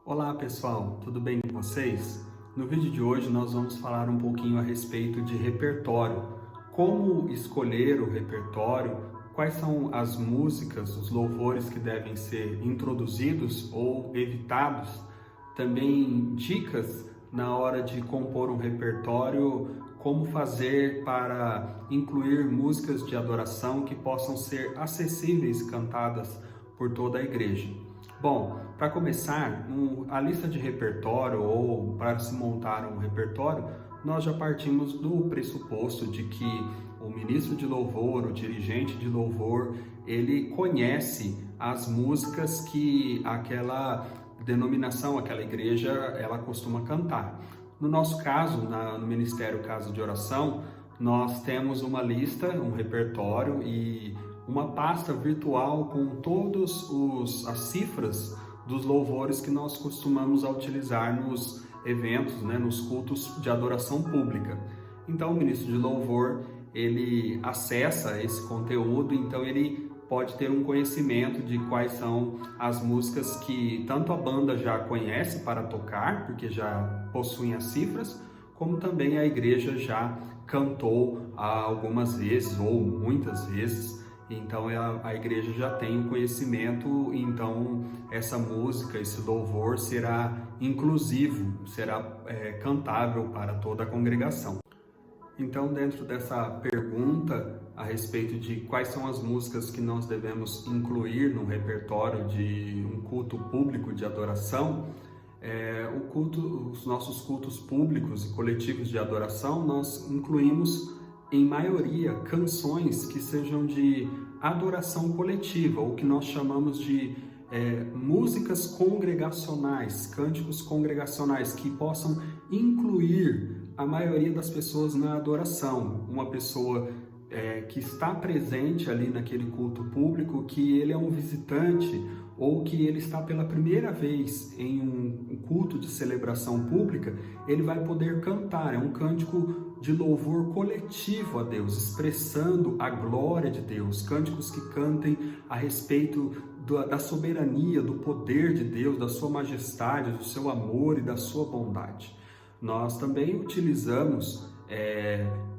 Olá pessoal, tudo bem com vocês? No vídeo de hoje nós vamos falar um pouquinho a respeito de repertório. Como escolher o repertório, quais são as músicas, os louvores que devem ser introduzidos ou evitados. Também dicas na hora de compor um repertório, como fazer para incluir músicas de adoração que possam ser acessíveis, cantadas por toda a igreja. Bom, para começar, a lista de repertório ou para se montar um repertório, nós já partimos do pressuposto de que o ministro de louvor, o dirigente de louvor, ele conhece as músicas que aquela denominação, aquela igreja, ela costuma cantar. No nosso caso, no Ministério Casa de Oração, nós temos uma lista, um repertório e uma pasta virtual com todas as cifras dos louvores que nós costumamos utilizar nos eventos, nos cultos de adoração pública. Então, o ministro de louvor, ele acessa esse conteúdo, então ele pode ter um conhecimento de quais são as músicas que tanto a banda já conhece para tocar, porque já possuem as cifras, como também a igreja já cantou algumas vezes ou muitas vezes. Então a igreja já tem o conhecimento, então essa música, esse louvor será inclusivo, será cantável para toda a congregação. Então, dentro dessa pergunta a respeito de quais são as músicas que nós devemos incluir no repertório de um culto público de adoração, os nossos cultos públicos e coletivos de adoração, nós incluímos em maioria canções que sejam de adoração coletiva, ou que nós chamamos de músicas congregacionais, cânticos congregacionais, que possam incluir a maioria das pessoas na adoração. Uma pessoa que está presente ali naquele culto público, que ele é um visitante ou que ele está pela primeira vez em um culto de celebração pública, ele vai poder cantar. É um cântico de louvor coletivo a Deus, expressando a glória de Deus, cânticos que cantem a respeito da soberania, do poder de Deus, da sua majestade, do seu amor e da sua bondade. Nós também utilizamos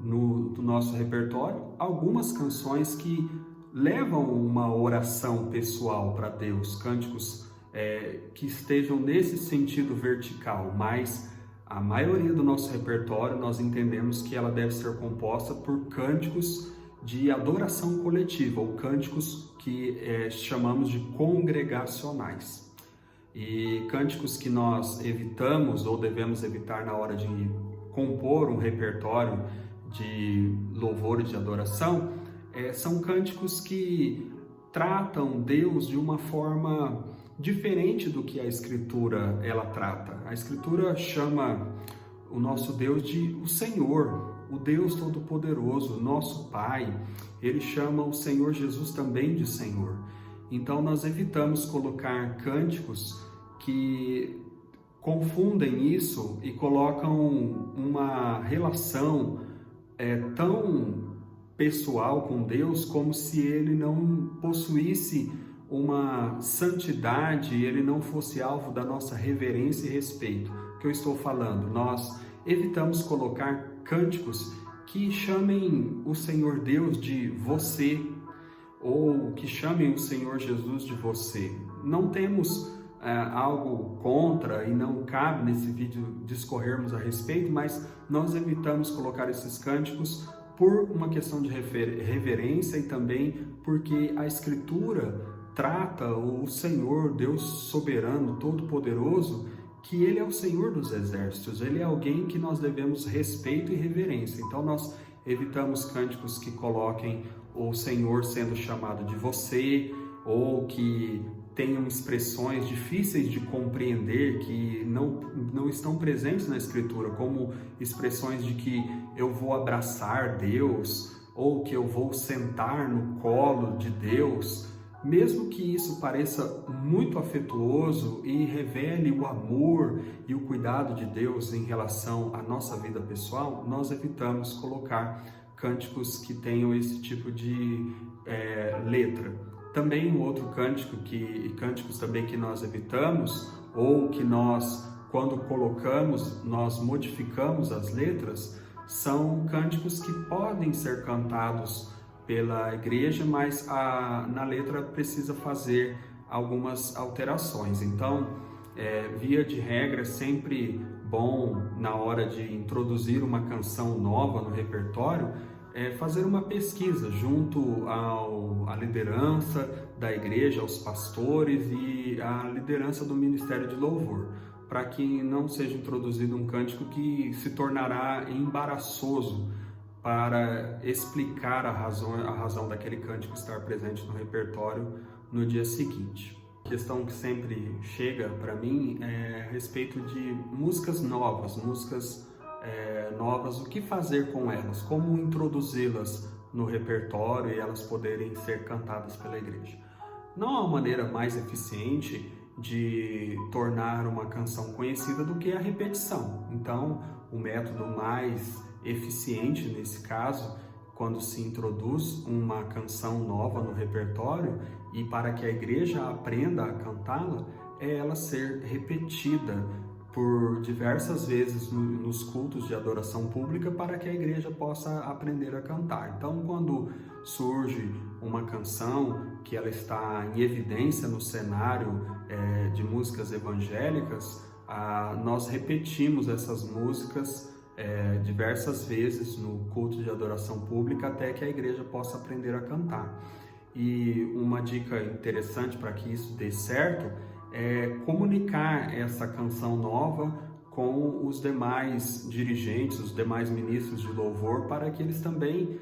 no nosso repertório algumas canções que levam uma oração pessoal para Deus, cânticos que estejam nesse sentido vertical, mas a maioria do nosso repertório nós entendemos que ela deve ser composta por cânticos de adoração coletiva, ou cânticos que chamamos de congregacionais. E cânticos que nós evitamos ou devemos evitar na hora de compor um repertório de louvor e de adoração são cânticos que tratam Deus de uma forma diferente do que a Escritura ela trata. A Escritura chama o nosso Deus de o Senhor, o Deus Todo-Poderoso, o nosso Pai. Ele chama o Senhor Jesus também de Senhor. Então nós evitamos colocar cânticos que confundem isso e colocam uma relação tão pessoal com Deus, como se ele não possuísse uma santidade, ele não fosse alvo da nossa reverência e respeito. O que eu estou falando? Nós evitamos colocar cânticos que chamem o Senhor Deus de você, ou que chamem o Senhor Jesus de você. Não temos algo contra e não cabe nesse vídeo discorrermos a respeito, mas nós evitamos colocar esses cânticos por uma questão de reverência e também porque a Escritura trata o Senhor, Deus soberano, todo-poderoso, que Ele é o Senhor dos exércitos, Ele é alguém que nós devemos respeito e reverência. Então nós evitamos cânticos que coloquem o Senhor sendo chamado de você, ou que tenham expressões difíceis de compreender, que não estão presentes na Escritura, como expressões de que eu vou abraçar Deus, ou que eu vou sentar no colo de Deus. Mesmo que isso pareça muito afetuoso e revele o amor e o cuidado de Deus em relação à nossa vida pessoal, nós evitamos colocar cânticos que tenham esse tipo de letra. Também um outro cânticos também que nós evitamos, ou que nós, quando colocamos, nós modificamos as letras, são cânticos que podem ser cantados pela igreja, mas na letra precisa fazer algumas alterações. Então, via de regra, é sempre bom, na hora de introduzir uma canção nova no repertório, fazer uma pesquisa junto à liderança da igreja, aos pastores e à liderança do Ministério de Louvor, para que não seja introduzido um cântico que se tornará embaraçoso para explicar a razão daquele cântico estar presente no repertório no dia seguinte. A questão que sempre chega para mim é a respeito de músicas novas, o que fazer com elas, como introduzi-las no repertório e elas poderem ser cantadas pela igreja. Não há uma maneira mais eficiente de tornar uma canção conhecida do que a repetição. Então, o método mais eficiente nesse caso, quando se introduz uma canção nova no repertório e para que a igreja aprenda a cantá-la, é ela ser repetida por diversas vezes nos cultos de adoração pública para que a igreja possa aprender a cantar. Então, quando surge uma canção que ela está em evidência no cenário de músicas evangélicas, nós repetimos essas músicas diversas vezes no culto de adoração pública até que a igreja possa aprender a cantar. E uma dica interessante para que isso dê certo é comunicar essa canção nova com os demais dirigentes, os demais ministros de louvor, para que eles também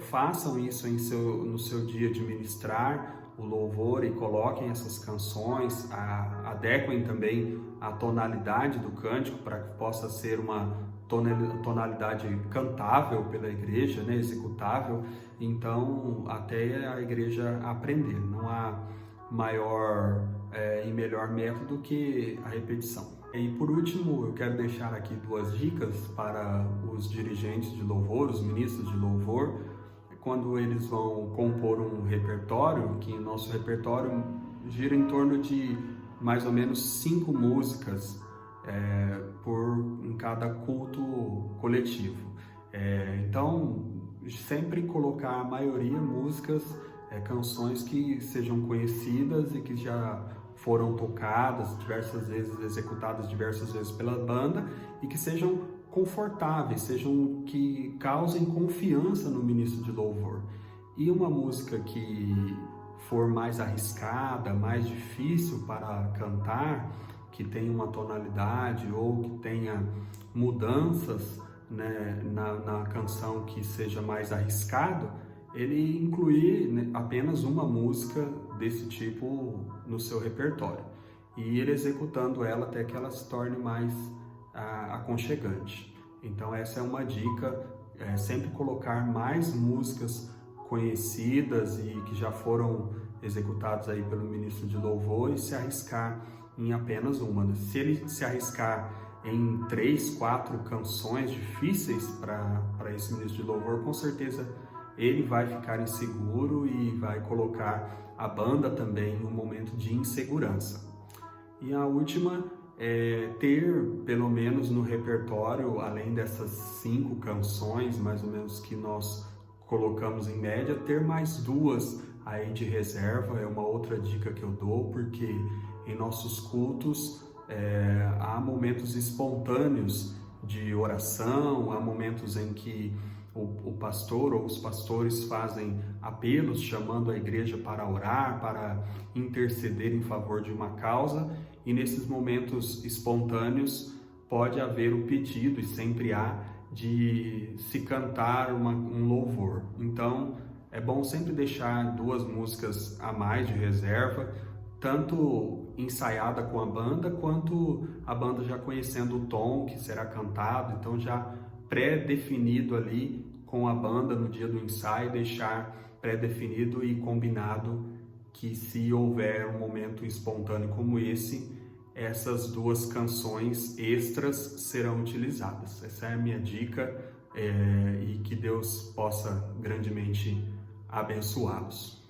façam isso no seu dia de ministrar o louvor e coloquem essas canções, adequem também a tonalidade do cântico para que possa ser uma tonalidade cantável pela igreja, né, executável. Então, até a igreja aprender. Não há maior e melhor método que a repetição. E por último, eu quero deixar aqui 2 dicas para os dirigentes de louvor, os ministros de louvor, quando eles vão compor um repertório, que nosso repertório gira em torno de mais ou menos 5 músicas em cada culto coletivo. Então, sempre colocar a maioria músicas, canções que sejam conhecidas e que já foram tocadas diversas vezes, executadas diversas vezes pela banda e que sejam confortáveis, que causem confiança no ministro de louvor. E uma música que for mais arriscada, mais difícil para cantar, que tenha uma tonalidade ou que tenha mudanças, né, na canção que seja mais arriscado, ele incluir, né, apenas uma música desse tipo no seu repertório e ele executando ela até que ela se torne mais aconchegante. Então essa é uma dica, sempre colocar mais músicas conhecidas e que já foram executadas aí pelo ministro de louvor e se arriscar em apenas uma. Se ele se arriscar em 3, 4 canções difíceis para esse ministro de louvor, com certeza ele vai ficar inseguro e vai colocar a banda também em um momento de insegurança. E a última é ter, pelo menos no repertório, além dessas 5 canções, mais ou menos, que nós colocamos em média, ter mais 2 aí de reserva. É uma outra dica que eu dou, porque em nossos cultos há momentos espontâneos de oração, há momentos em que o pastor ou os pastores fazem apelos chamando a igreja para orar, para interceder em favor de uma causa, e nesses momentos espontâneos pode haver o pedido, e sempre há, de se cantar um louvor. Então é bom sempre deixar 2 músicas a mais de reserva, tanto ensaiada com a banda, quanto a banda já conhecendo o tom que será cantado, então já pré-definido ali com a banda no dia do ensaio, deixar pré-definido e combinado que se houver um momento espontâneo como esse, essas 2 canções extras serão utilizadas. Essa é a minha dica e que Deus possa grandemente abençoá-los.